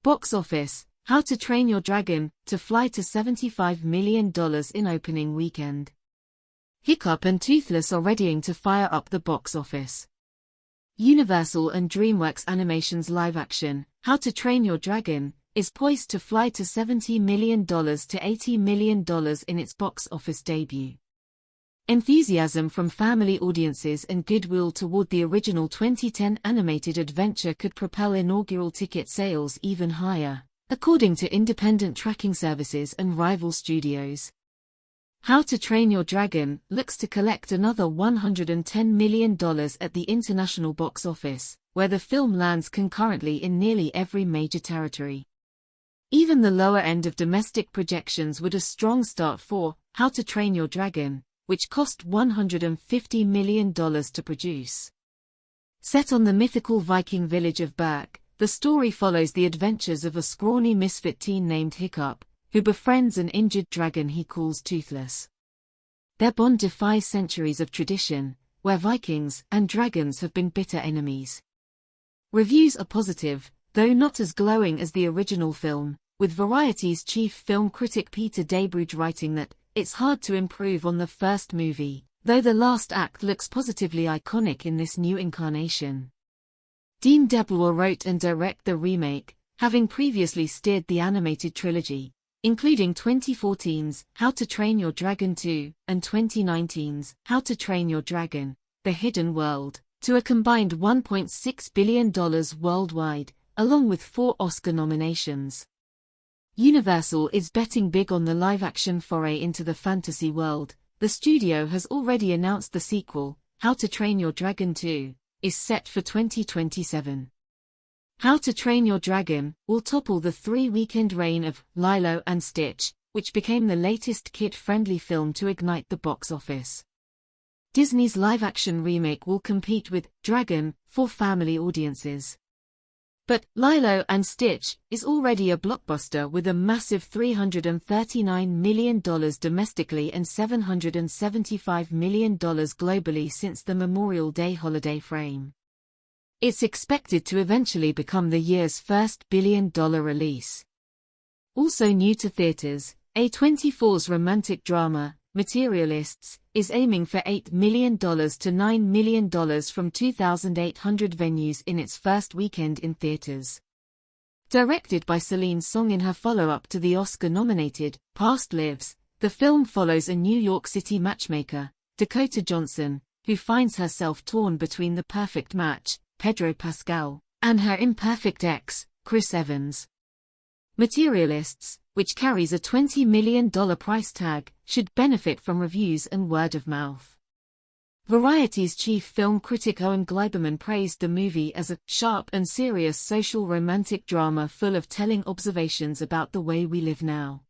Box office: How to Train Your Dragon to fly to $75 million in opening weekend. Hiccup and Toothless are readying to fire up the box office. Universal and DreamWorks Animation's live-action, How to Train Your Dragon, is poised to fly to $70 million to $80 million in its box office debut. Enthusiasm from family audiences and goodwill toward the original 2010 animated adventure could propel inaugural ticket sales even higher, according to independent tracking services and rival studios. How to Train Your Dragon looks to collect another $110 million at the international box office, where the film lands concurrently in nearly every major territory. Even the lower end of domestic projections would a strong start for How to Train Your Dragon, which cost $150 million to produce. Set on the mythical Viking village of Berk, the story follows the adventures of a scrawny misfit teen named Hiccup, who befriends an injured dragon he calls Toothless. Their bond defies centuries of tradition, where Vikings and dragons have been bitter enemies. Reviews are positive, though not as glowing as the original film, with Variety's chief film critic Peter Debruge writing that it's hard to improve on the first movie, though the last act looks positively iconic in this new incarnation. Dean DeBlois wrote and directed the remake, having previously steered the animated trilogy, including 2014's How to Train Your Dragon 2 and 2019's How to Train Your Dragon: The Hidden World, to a combined $1.6 billion worldwide, along with 4 Oscar nominations. Universal is betting big on the live-action foray into the fantasy world. The studio has already announced the sequel, How to Train Your Dragon 2, is set for 2027. How to Train Your Dragon will topple the 3-weekend reign of Lilo and Stitch, which became the latest kid-friendly film to ignite the box office. Disney's live-action remake will compete with Dragon for family audiences. But Lilo and Stitch is already a blockbuster with a massive $339 million domestically and $775 million globally since the Memorial Day holiday frame. It's expected to eventually become the year's first billion-dollar release. Also new to theaters, A24's romantic drama, Materialists, is aiming for $8 million to $9 million from 2,800 venues in its first weekend in theaters. Directed by Celine Song in her follow-up to the Oscar-nominated Past Lives, the film follows a New York City matchmaker, Dakota Johnson, who finds herself torn between the perfect match, Pedro Pascal, and her imperfect ex, Chris Evans. Materialists, which carries a $20 million price tag, should benefit from reviews and word of mouth. Variety's chief film critic Owen Gleiberman praised the movie as a sharp and serious social romantic drama full of telling observations about the way we live now.